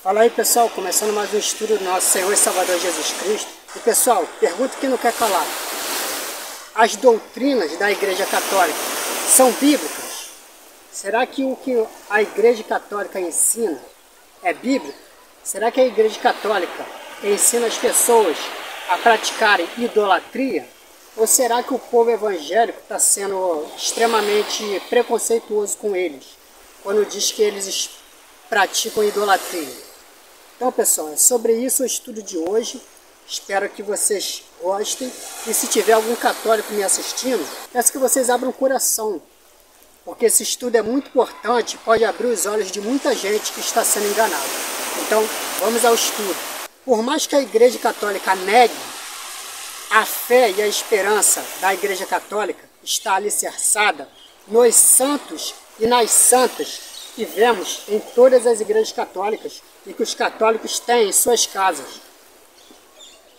Fala aí, pessoal, começando mais um estudo do nosso Senhor e Salvador Jesus Cristo. E pessoal, pergunta que não quer calar: as doutrinas da Igreja Católica são bíblicas? Será que o que a Igreja Católica ensina é bíblico? Será que a Igreja Católica ensina as pessoas a praticarem idolatria? Ou será que o povo evangélico está sendo extremamente preconceituoso com eles, quando diz que eles praticam idolatria? Então, pessoal, é sobre isso o estudo de hoje. Espero que vocês gostem. E se tiver algum católico me assistindo, peço que vocês abram o coração, porque esse estudo é muito importante, pode abrir os olhos de muita gente que está sendo enganada. Então, vamos ao estudo. Por mais que a Igreja Católica negue, a fé e a esperança da Igreja Católica está alicerçada nos santos e nas santas que vemos em todas as igrejas católicas e que os católicos têm em suas casas.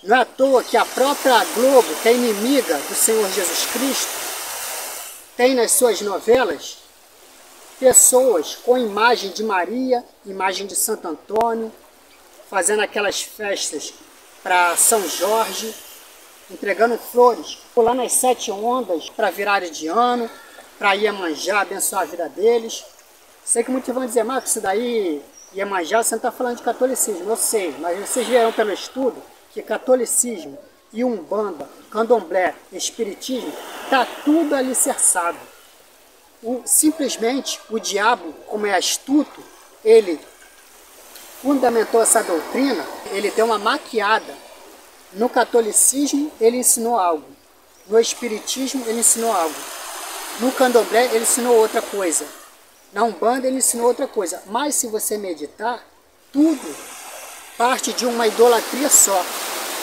Não é à toa que a própria Globo, que é inimiga do Senhor Jesus Cristo, tem nas suas novelas pessoas com imagem de Maria, imagem de Santo Antônio, fazendo aquelas festas para São Jorge, entregando flores, pulando as 7 ondas para virada de ano, para Iemanjá abençoar a vida deles. Sei que muitos vão dizer: Marcos, isso daí, Iemanjá, você não está falando de catolicismo. Eu sei, mas vocês verão pelo estudo que catolicismo e umbanda, candomblé, espiritismo, está tudo alicerçado. Simplesmente o diabo, como é astuto, ele fundamentou essa doutrina, ele deu uma maquiada. No catolicismo ele ensinou algo, no espiritismo ele ensinou algo, no candomblé ele ensinou outra coisa, na umbanda ele ensinou outra coisa. Mas se você meditar, tudo parte de uma idolatria só.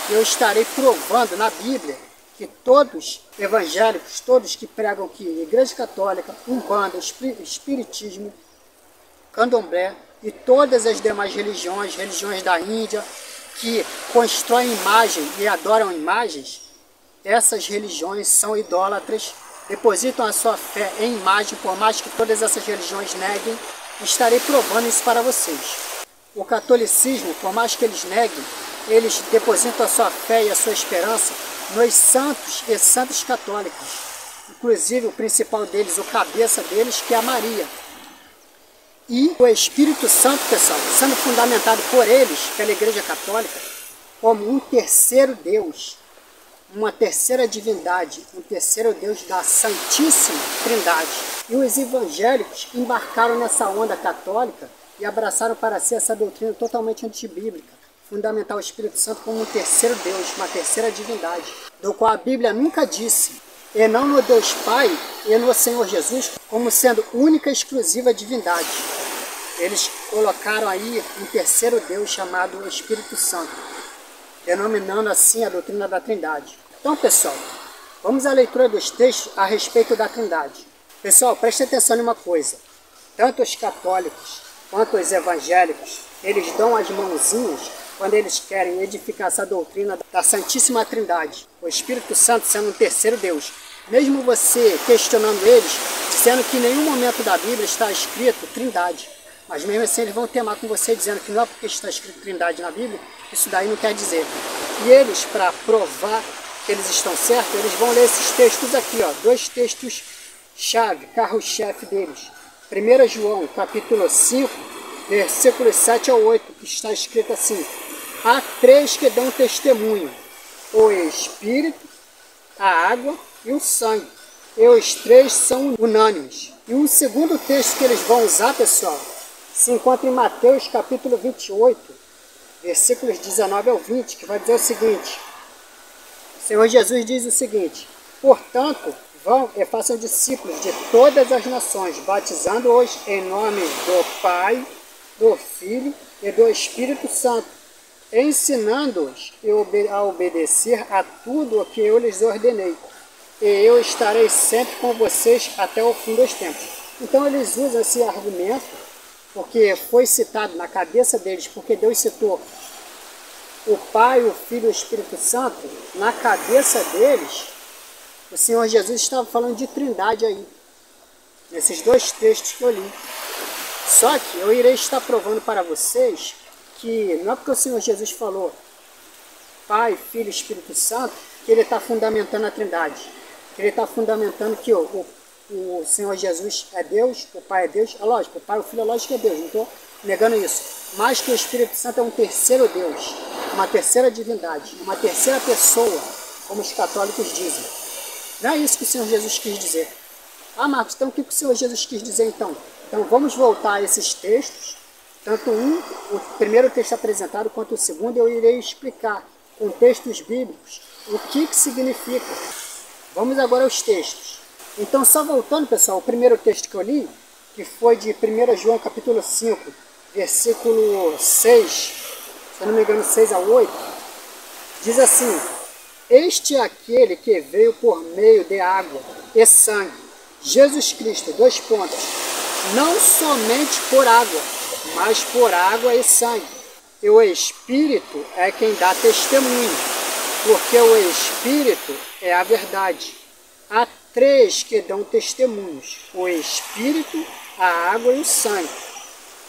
Eu estarei provando na Bíblia que todos evangélicos, todos que pregam que Igreja Católica, umbanda, espiritismo, candomblé e todas as demais religiões da Índia, que constroem imagem e adoram imagens, essas religiões são idólatras, depositam a sua fé em imagem, por mais que todas essas religiões neguem. Estarei provando isso para vocês. O catolicismo, por mais que eles neguem, eles depositam a sua fé e a sua esperança nos santos e santas católicos. Inclusive o principal deles, o cabeça deles, que é a Maria. E o Espírito Santo, pessoal, sendo fundamentado por eles, pela Igreja Católica, como um terceiro Deus, uma terceira divindade, um terceiro Deus da Santíssima Trindade. E os evangélicos embarcaram nessa onda católica e abraçaram para si essa doutrina totalmente antibíblica, fundamentar o Espírito Santo como um terceiro Deus, uma terceira divindade, do qual a Bíblia nunca disse, e não no Deus Pai e no Senhor Jesus, como sendo única e exclusiva divindade. Eles colocaram aí um terceiro Deus chamado Espírito Santo, denominando assim a doutrina da Trindade. Então, pessoal, vamos à leitura dos textos a respeito da Trindade. Pessoal, preste atenção em uma coisa: tanto os católicos quanto os evangélicos, eles dão as mãozinhas quando eles querem edificar essa doutrina da Santíssima Trindade, o Espírito Santo sendo um terceiro Deus. Mesmo você questionando eles, dizendo que em nenhum momento da Bíblia está escrito Trindade, mas mesmo assim eles vão teimar com você, dizendo que não é porque está escrito Trindade na Bíblia, isso daí não quer dizer. E eles, para provar que eles estão certos, eles vão ler esses textos aqui, ó, 2 textos chave, carro-chefe deles. 1 João, capítulo 5, versículos 7 ao 8, que está escrito assim: há 3 que dão testemunho: o Espírito, a água e o sangue. E os 3 são unânimes. E o segundo texto que eles vão usar, pessoal, se encontra em Mateus capítulo 28, versículos 19 ao 20, que vai dizer o seguinte: o Senhor Jesus diz o seguinte: portanto, vão e façam discípulos de todas as nações, batizando-os em nome do Pai, do Filho e do Espírito Santo, ensinando-os a obedecer a tudo o que eu lhes ordenei. E eu estarei sempre com vocês até o fim dos tempos. Então eles usam esse argumento, porque foi citado na cabeça deles, porque Deus citou o Pai, o Filho e o Espírito Santo, na cabeça deles, o Senhor Jesus estava falando de Trindade aí, nesses 2 textos que eu li. Só que eu irei estar provando para vocês que, não é porque o Senhor Jesus falou Pai, Filho e Espírito Santo, que ele está fundamentando a Trindade. Que ele está fundamentando que o Senhor Jesus é Deus, o Pai é Deus. É lógico, o Pai e o Filho é lógico que é Deus, não estou negando isso. Mas que o Espírito Santo é um terceiro Deus, uma terceira divindade, uma terceira pessoa, como os católicos dizem. Não é isso que o Senhor Jesus quis dizer. Ah, Marcos, então o que o Senhor Jesus quis dizer então? Então vamos voltar a esses textos, tanto o primeiro texto apresentado quanto o segundo, eu irei explicar com textos bíblicos o que significa. Vamos agora aos textos. Então, só voltando, pessoal, o primeiro texto que eu li, que foi de 1 João capítulo 5, versículo 6, se eu não me engano 6 a 8, diz assim: este é aquele que veio por meio de água e sangue, Jesus Cristo, dois pontos, não somente por água, mas por água e sangue. E o Espírito é quem dá testemunho, porque o Espírito é a verdade. Há três que dão testemunhos: o Espírito, a água e o sangue.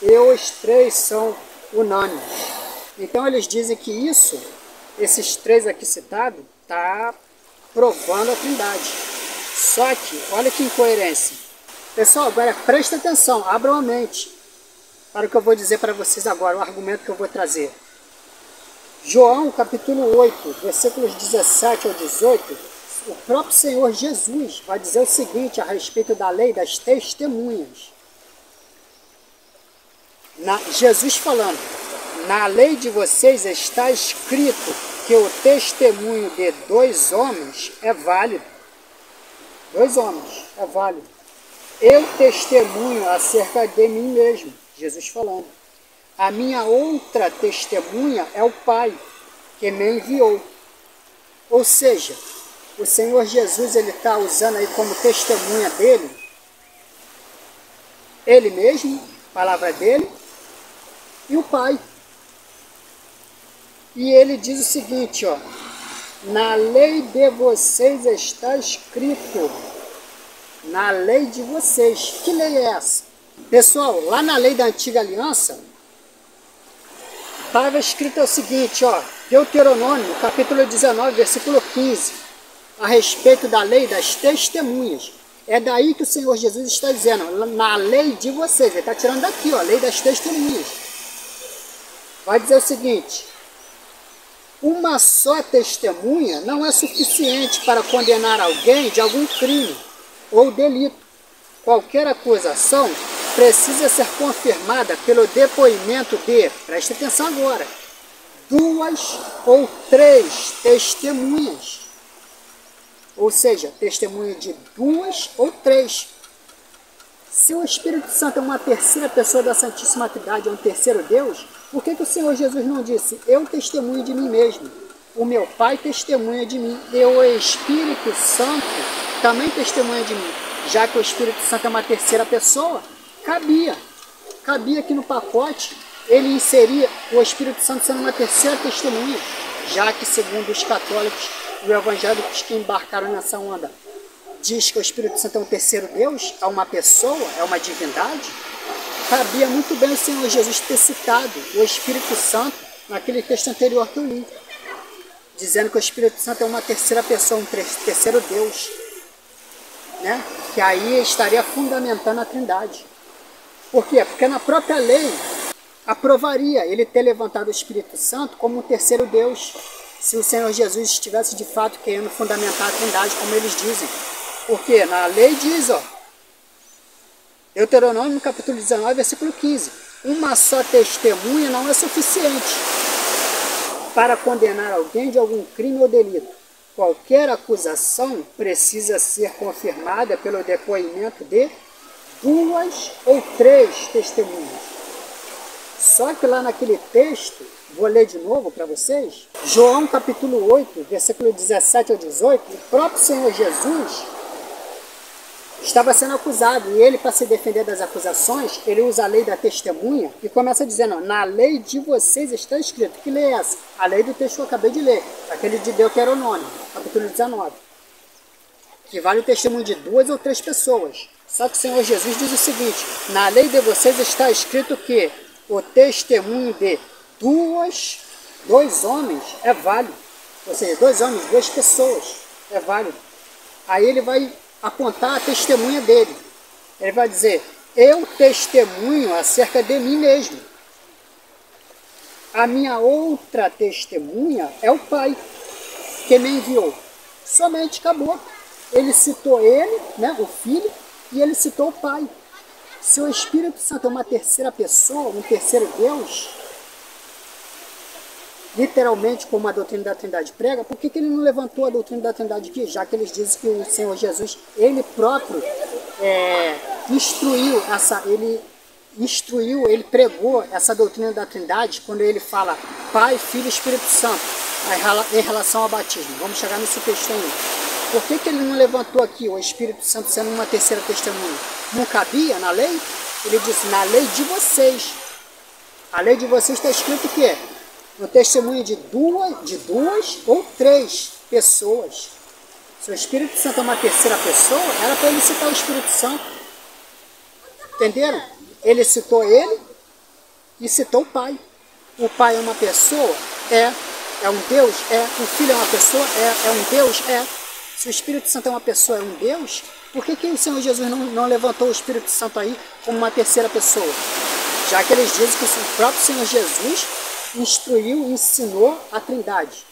E os três são unânimes. Então eles dizem que isso, esses três aqui citados, está provando a Trindade. Só que, olha que incoerência. Pessoal, agora presta atenção, abram a mente para o que eu vou dizer para vocês agora, o argumento que eu vou trazer. João capítulo 8, versículos 17 ao 18, o próprio Senhor Jesus vai dizer o seguinte a respeito da lei das testemunhas. Jesus falando: na lei de vocês está escrito que o testemunho de dois homens é válido. Dois homens é válido. Eu testemunho acerca de mim mesmo, Jesus falando. A minha outra testemunha é o Pai, que me enviou. Ou seja, o Senhor Jesus ele está usando aí como testemunha dele, ele mesmo, a palavra dele, e o Pai. E ele diz o seguinte, ó: na lei de vocês está escrito. Na lei de vocês. Que lei é essa? Pessoal, lá na lei da antiga aliança, estava escrito o seguinte, ó, Deuteronômio, capítulo 19, versículo 15, a respeito da lei das testemunhas. É daí que o Senhor Jesus está dizendo, na lei de vocês. Ele está tirando daqui, ó, a lei das testemunhas. Vai dizer o seguinte: uma só testemunha não é suficiente para condenar alguém de algum crime ou delito. Qualquer acusação precisa ser confirmada pelo depoimento de, preste atenção agora, 2 ou 3 testemunhas. Ou seja, testemunha de 2 ou 3. Se o Espírito Santo é uma terceira pessoa da Santíssima Trindade, é um terceiro Deus, por que o Senhor Jesus não disse: eu testemunho de mim mesmo, o meu Pai testemunha de mim, e o Espírito Santo também testemunha de mim? Já que o Espírito Santo é uma terceira pessoa, cabia aqui no pacote ele inserir o Espírito Santo sendo uma terceira testemunha, já que, segundo os católicos e evangélicos que embarcaram nessa onda, diz que o Espírito Santo é um terceiro Deus, é uma pessoa, é uma divindade. Cabia muito bem o Senhor Jesus ter citado o Espírito Santo naquele texto anterior que eu li, dizendo que o Espírito Santo é uma terceira pessoa, um terceiro Deus, né? Que aí estaria fundamentando a Trindade. Por quê? Porque na própria lei aprovaria ele ter levantado o Espírito Santo como um terceiro Deus, se o Senhor Jesus estivesse de fato querendo fundamentar a Trindade, como eles dizem. Porque na lei diz, ó, Deuteronômio capítulo 19, versículo 15, uma só testemunha não é suficiente para condenar alguém de algum crime ou delito. Qualquer acusação precisa ser confirmada pelo depoimento de 2 ou 3 testemunhas. Só que lá naquele texto, vou ler de novo para vocês, João capítulo 8, versículo 17 ao 18, o próprio Senhor Jesus estava sendo acusado, e ele, para se defender das acusações, ele usa a lei da testemunha, e começa dizendo, ó, na lei de vocês está escrito. Que lei é essa? A lei do texto que eu acabei de ler, aquele de Deuteronômio, capítulo 19, que vale o testemunho de 2 ou 3 pessoas. Só que o Senhor Jesus diz o seguinte, na lei de vocês está escrito que o testemunho de dois homens é válido. Ou seja, 2 homens, 2 pessoas é válido. Aí ele vai apontar a testemunha dele. Ele vai dizer, eu testemunho acerca de mim mesmo. A minha outra testemunha é o Pai, que me enviou. Somente acabou. Ele citou ele, né, o Filho, e ele citou o Pai. Se o Espírito Santo é uma terceira pessoa, um terceiro Deus, literalmente como a doutrina da Trindade prega, por que ele não levantou a doutrina da Trindade aqui? Já que eles dizem que o Senhor Jesus, ele próprio ele pregou essa doutrina da Trindade quando ele fala Pai, Filho e Espírito Santo, em relação ao batismo. Vamos chegar nesse texto aí. Por que ele não levantou aqui o Espírito Santo sendo uma terceira testemunha? Não cabia na lei? Ele disse, na lei de vocês. A lei de vocês está escrito o quê? No testemunho de duas ou 3 pessoas. Se o Espírito Santo é uma terceira pessoa, era para ele citar o Espírito Santo. Entenderam? Ele citou ele e citou o Pai. O Pai é uma pessoa? É um Deus? É. O Filho é uma pessoa? É um Deus? É. Se o Espírito Santo é uma pessoa, é um Deus, por que o Senhor Jesus não levantou o Espírito Santo aí como uma terceira pessoa? Já que eles dizem que o próprio Senhor Jesus instruiu e ensinou a Trindade.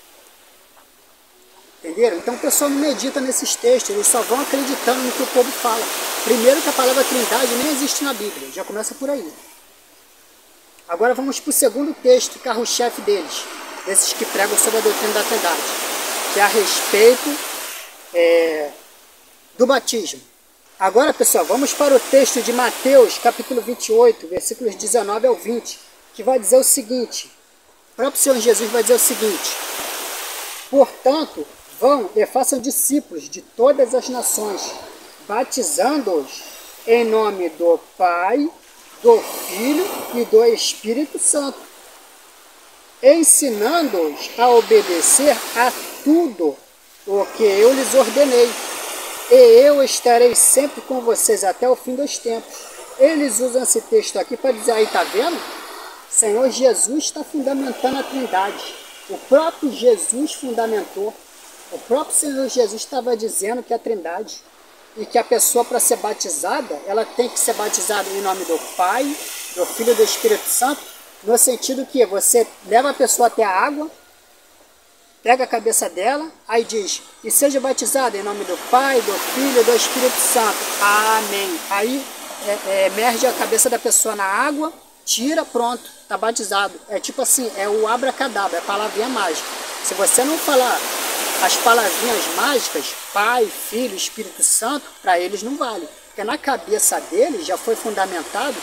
Entenderam? Então o pessoal não medita nesses textos, eles só vão acreditando no que o povo fala. Primeiro que a palavra Trindade nem existe na Bíblia, já começa por aí. Agora vamos para o segundo texto, carro-chefe deles, desses que pregam sobre a doutrina da Trindade, que é a respeito do batismo. Agora, pessoal, vamos para o texto de Mateus, capítulo 28, versículos 19 ao 20, que vai dizer o seguinte, o próprio Senhor Jesus vai dizer o seguinte, portanto, vão e façam discípulos de todas as nações, batizando-os em nome do Pai, do Filho e do Espírito Santo, ensinando-os a obedecer a tudo o que eu lhes ordenei, e eu estarei sempre com vocês até o fim dos tempos. Eles usam esse texto aqui para dizer, aí tá vendo? O Senhor Jesus está fundamentando a Trindade. O próprio Jesus fundamentou. O próprio Senhor Jesus estava dizendo que é a Trindade. E que a pessoa, para ser batizada, ela tem que ser batizada em nome do Pai, do Filho e do Espírito Santo, no sentido que você leva a pessoa até a água, pega a cabeça dela, aí diz, e seja batizado em nome do Pai, do Filho e do Espírito Santo. Amém. Aí emerge a cabeça da pessoa na água, tira, pronto, está batizado. É tipo assim, é o abracadabra, é a palavrinha mágica. Se você não falar as palavrinhas mágicas, Pai, Filho, Espírito Santo, para eles não vale. Porque na cabeça deles já foi fundamentado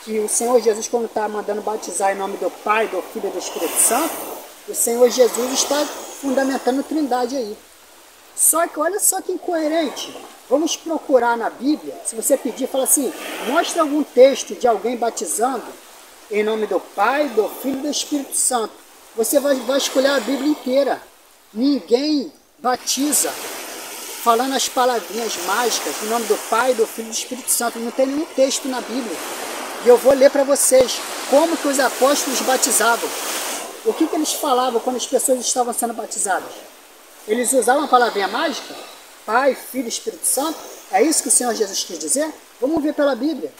que o Senhor Jesus, quando está mandando batizar em nome do Pai, do Filho e do Espírito Santo, o Senhor Jesus está fundamentando a Trindade aí. Só que olha só que incoerente. Vamos procurar na Bíblia, se você pedir, fala assim, mostra algum texto de alguém batizando em nome do Pai, do Filho e do Espírito Santo. Você vai escolher a Bíblia inteira. Ninguém batiza falando as palavrinhas mágicas em nome do Pai, do Filho e do Espírito Santo. Não tem nenhum texto na Bíblia. E eu vou ler para vocês como que os apóstolos batizavam. O que eles falavam quando as pessoas estavam sendo batizadas? Eles usavam a palavrinha mágica? Pai, Filho e Espírito Santo? É isso que o Senhor Jesus quis dizer? Vamos ver pela Bíblia.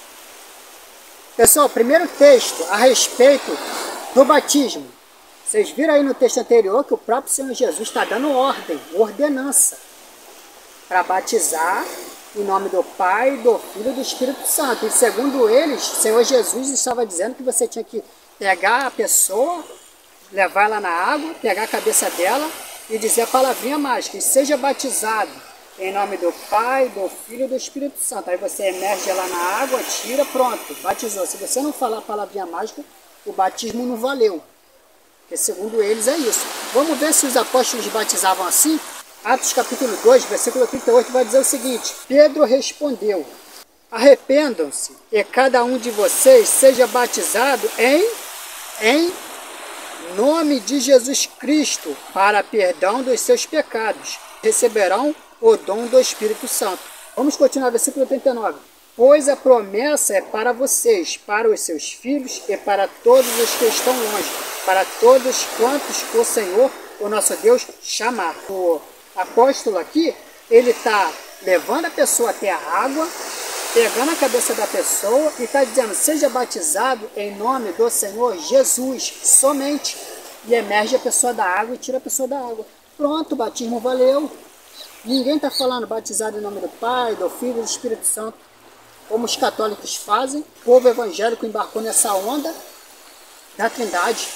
Pessoal, primeiro texto a respeito do batismo. Vocês viram aí no texto anterior que o próprio Senhor Jesus está dando ordem, ordenança, para batizar em nome do Pai, do Filho e do Espírito Santo. E segundo eles, o Senhor Jesus estava dizendo que você tinha que pegar a pessoa, levar ela na água, pegar a cabeça dela e dizer a palavrinha mágica, e seja batizado em nome do Pai, do Filho e do Espírito Santo. Aí você emerge ela na água, tira, pronto, batizou. Se você não falar a palavrinha mágica, o batismo não valeu. Porque segundo eles é isso. Vamos ver se os apóstolos batizavam assim? Atos capítulo 2, versículo 38 vai dizer o seguinte, Pedro respondeu, arrependam-se e cada um de vocês seja batizado em nome de Jesus Cristo para perdão dos seus pecados. Receberão o dom do Espírito Santo. Vamos continuar, versículo 39. Pois a promessa é para vocês, para os seus filhos e para todos os que estão longe, para todos quantos o Senhor, o nosso Deus, chamar. O apóstolo aqui, ele está levando a pessoa até a água, pegando a cabeça da pessoa e está dizendo, seja batizado em nome do Senhor Jesus, somente. E emerge a pessoa da água e tira a pessoa da água. Pronto, o batismo valeu. Ninguém está falando batizado em nome do Pai, do Filho e do Espírito Santo, como os católicos fazem. O povo evangélico embarcou nessa onda da Trindade.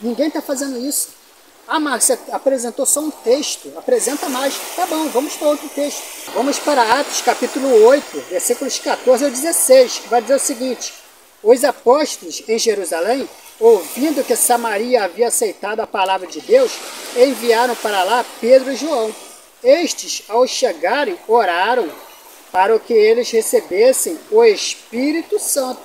Ninguém está fazendo isso. Ah, Marcos, você apresentou só um texto. Apresenta mais. Tá bom, vamos para outro texto. Vamos para Atos, capítulo 8, versículos 14 ao 16, que vai dizer o seguinte. Os apóstolos em Jerusalém, ouvindo que Samaria havia aceitado a palavra de Deus, enviaram para lá Pedro e João. Estes, ao chegarem, oraram para que eles recebessem o Espírito Santo,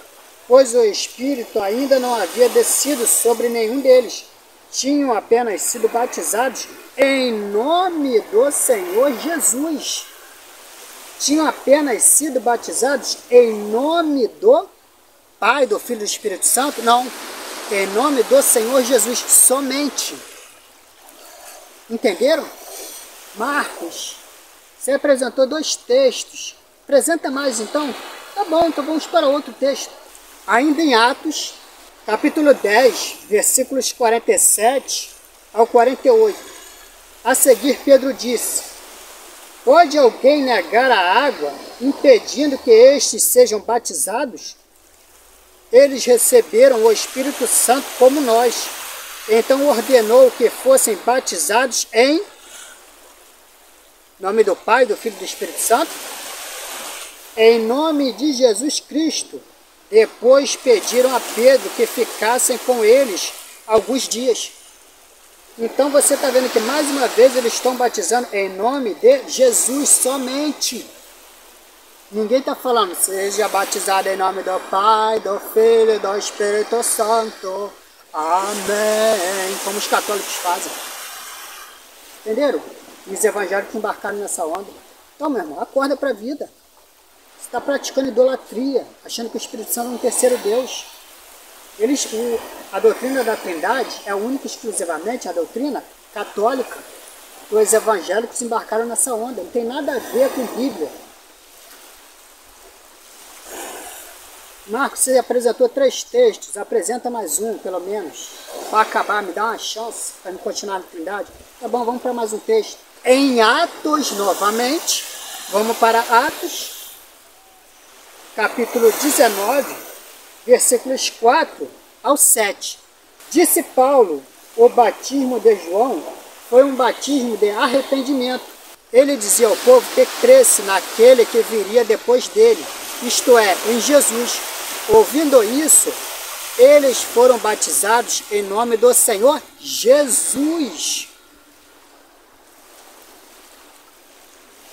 pois o Espírito ainda não havia descido sobre nenhum deles. Tinham apenas sido batizados em nome do Senhor Jesus. Tinham apenas sido batizados em nome do Pai, do Filho e do Espírito Santo? Não. Em nome do Senhor Jesus, somente. Entenderam? Marcos, você apresentou 2 textos. Apresenta mais então? Tá bom, então vamos para outro texto. Ainda em Atos, capítulo 10, versículos 47 ao 48. A seguir Pedro disse, pode alguém negar a água, impedindo que estes sejam batizados? Eles receberam o Espírito Santo como nós. Então ordenou que fossem batizados em nome do Pai, do Filho e do Espírito Santo, em nome de Jesus Cristo. Depois pediram a Pedro que ficassem com eles alguns dias. Então você está vendo que mais uma vez eles estão batizando em nome de Jesus somente. Ninguém está falando, seja batizado em nome do Pai, do Filho e do Espírito Santo. Amém. Como os católicos fazem. Entenderam? E os evangélicos embarcaram nessa onda. Então, meu irmão, acorda para a vida. Você está praticando idolatria, achando que o Espírito Santo é um terceiro Deus. A doutrina da Trindade é única e exclusivamente a doutrina católica. Os evangélicos embarcaram nessa onda. Não tem nada a ver com Bíblia. Marcos, você apresentou 3 textos, apresenta mais um, pelo menos, para acabar, me dá uma chance para me continuar na Trindade. Tá bom, vamos para mais um texto. Em Atos, novamente, vamos para Atos, capítulo 19, versículos 4 ao 7. Disse Paulo, o batismo de João foi um batismo de arrependimento. Ele dizia ao povo que cresce naquele que viria depois dele, isto é, em Jesus. Ouvindo isso, eles foram batizados em nome do Senhor Jesus.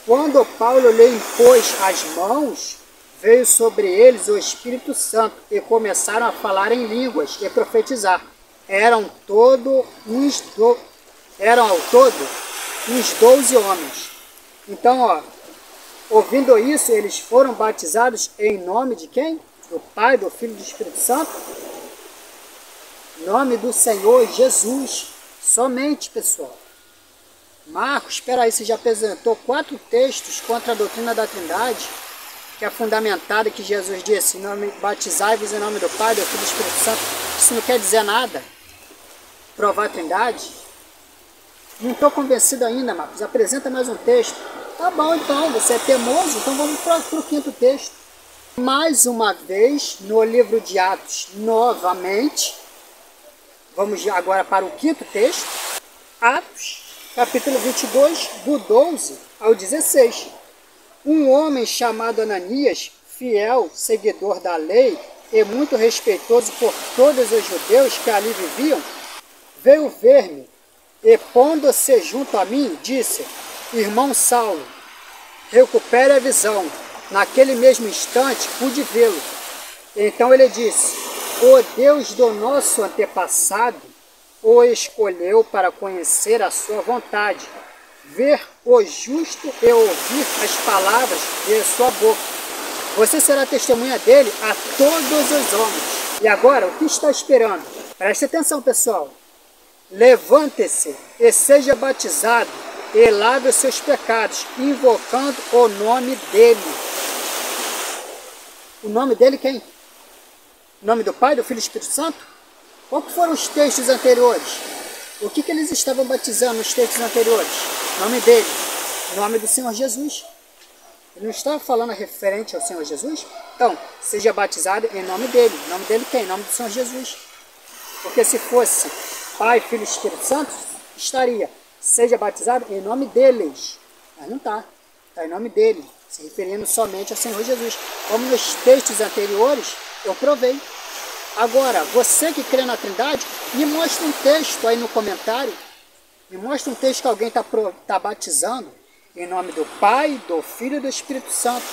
Quando Paulo lhe impôs as mãos, veio sobre eles o Espírito Santo e começaram a falar em línguas e profetizar. Eram ao todo uns 12 homens. Então, ouvindo isso, eles foram batizados em nome de quem? Do Pai, do Filho e do Espírito Santo? Nome do Senhor Jesus. Somente, pessoal. Marcos, espera aí, você já apresentou 4 textos contra a doutrina da Trindade, que é fundamentada, que Jesus disse, batizai-vos em nome do Pai, do Filho e do Espírito Santo. Isso não quer dizer nada. Provar a Trindade? Não estou convencido ainda, Marcos. Apresenta mais um texto. Tá bom, então, você é teimoso, então vamos para o 5º texto. Mais uma vez, no livro de Atos, novamente, vamos agora para o 5º texto, Atos, capítulo 22, do 12 ao 16. Um homem chamado Ananias, fiel, seguidor da lei e muito respeitoso por todos os judeus que ali viviam, veio ver-me e, pondo-se junto a mim, disse, irmão Saulo, recupere a visão. Naquele mesmo instante, pude vê-lo. Então ele disse, o Deus do nosso antepassado o escolheu para conhecer a sua vontade, ver o justo e ouvir as palavras de sua boca. Você será testemunha dele a todos os homens. E agora, o que está esperando? Preste atenção, pessoal. Levante-se e seja batizado e lave os seus pecados, invocando o nome dele. O nome dele quem? O nome do Pai, do Filho e do Espírito Santo? Qual que foram os textos anteriores? O que eles estavam batizando nos textos anteriores? O nome dele. O nome do Senhor Jesus. Ele não estava falando referente ao Senhor Jesus? Então, seja batizado em nome dele. O nome dele quem? Em nome do Senhor Jesus. Porque se fosse Pai, Filho e Espírito Santo, estaria, seja batizado em nome deles. Mas não está. Está em nome dele, se referindo somente ao Senhor Jesus. Como nos textos anteriores, eu provei. Agora, você que crê na Trindade, me mostra um texto aí no comentário. Me mostra um texto que alguém está batizando em nome do Pai, do Filho e do Espírito Santo.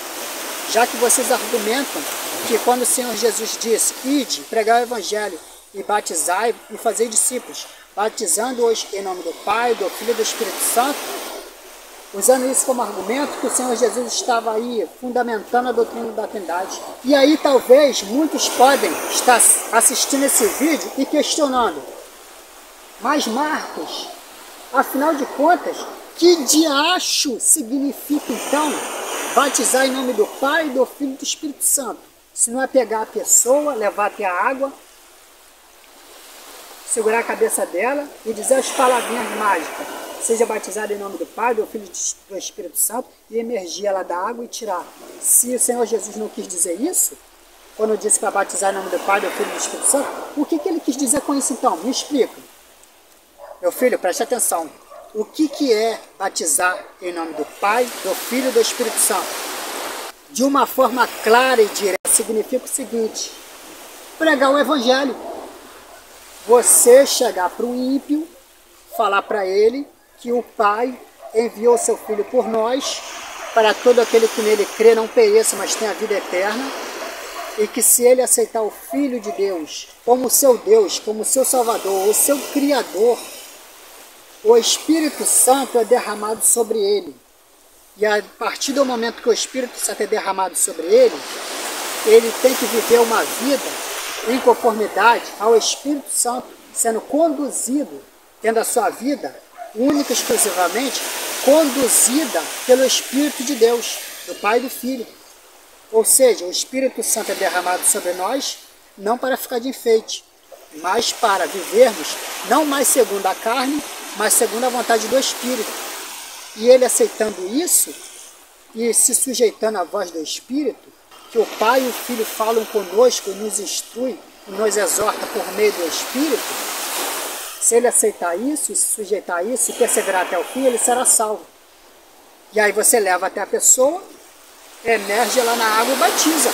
Já que vocês argumentam que quando o Senhor Jesus disse, ide, pregar o Evangelho e batizai e fazer discípulos, batizando-os em nome do Pai, do Filho e do Espírito Santo, usando isso como argumento que o Senhor Jesus estava aí fundamentando a doutrina da Trindade. E aí talvez muitos podem estar assistindo esse vídeo e questionando, mas Marcos, afinal de contas, que diacho significa então batizar em nome do Pai, do Filho e do Espírito Santo? Se não é pegar a pessoa, levar até a água, segurar a cabeça dela e dizer as palavrinhas mágicas. Seja batizado em nome do Pai, do Filho e do Espírito Santo e emergir ela da água e tirar. Se o Senhor Jesus não quis dizer isso, quando disse para batizar em nome do Pai, do Filho e do Espírito Santo, o que ele quis dizer com isso então? Me explica. Meu filho, preste atenção. O que é batizar em nome do Pai, do Filho e do Espírito Santo? De uma forma clara e direta, significa o seguinte: pregar o Evangelho. Você chegar para o ímpio, falar para ele que o Pai enviou o seu Filho por nós, para todo aquele que nele crê não pereça, mas tenha a vida eterna, e que se ele aceitar o Filho de Deus como seu Deus, como seu Salvador, o seu Criador, o Espírito Santo é derramado sobre ele. E a partir do momento que o Espírito Santo é derramado sobre ele, ele tem que viver uma vida em conformidade ao Espírito Santo, sendo conduzido, tendo a sua vida única e exclusivamente conduzida pelo Espírito de Deus, do Pai e do Filho. Ou seja, o Espírito Santo é derramado sobre nós, não para ficar de enfeite, mas para vivermos não mais segundo a carne, mas segundo a vontade do Espírito. E ele aceitando isso e se sujeitando à voz do Espírito, que o Pai e o Filho falam conosco, nos instrui, nos exorta por meio do Espírito, se ele aceitar isso, se sujeitar a isso e perseverar até o fim, ele será salvo. E aí você leva até a pessoa, emerge ela na água e batiza.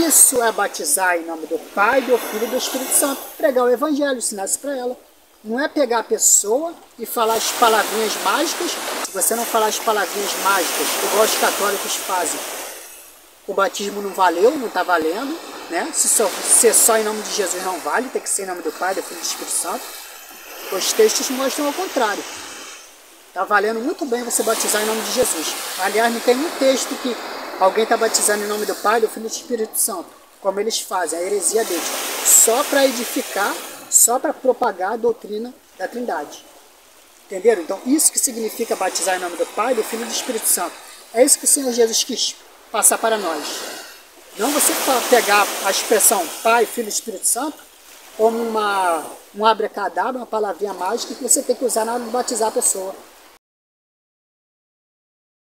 Isso é batizar em nome do Pai, do Filho e do Espírito Santo. Pregar o Evangelho, ensinar isso para ela. Não é pegar a pessoa e falar as palavrinhas mágicas. Se você não falar as palavrinhas mágicas, igual os católicos fazem, o batismo não valeu, não está valendo, né? Se ser só em nome de Jesus não vale, tem que ser em nome do Pai, do Filho e do Espírito Santo. Os textos mostram ao contrário. Está valendo muito bem você batizar em nome de Jesus. Aliás, não tem um texto que alguém está batizando em nome do Pai, do Filho e do Espírito Santo, como eles fazem, a heresia deles, só para edificar, só para propagar a doutrina da Trindade. Entenderam? Então, isso que significa batizar em nome do Pai, do Filho e do Espírito Santo. É isso que o Senhor Jesus quis passar para nós. Não você pegar a expressão Pai, Filho e Espírito Santo como um abracadabra, uma palavrinha mágica que você tem que usar na hora de batizar a pessoa.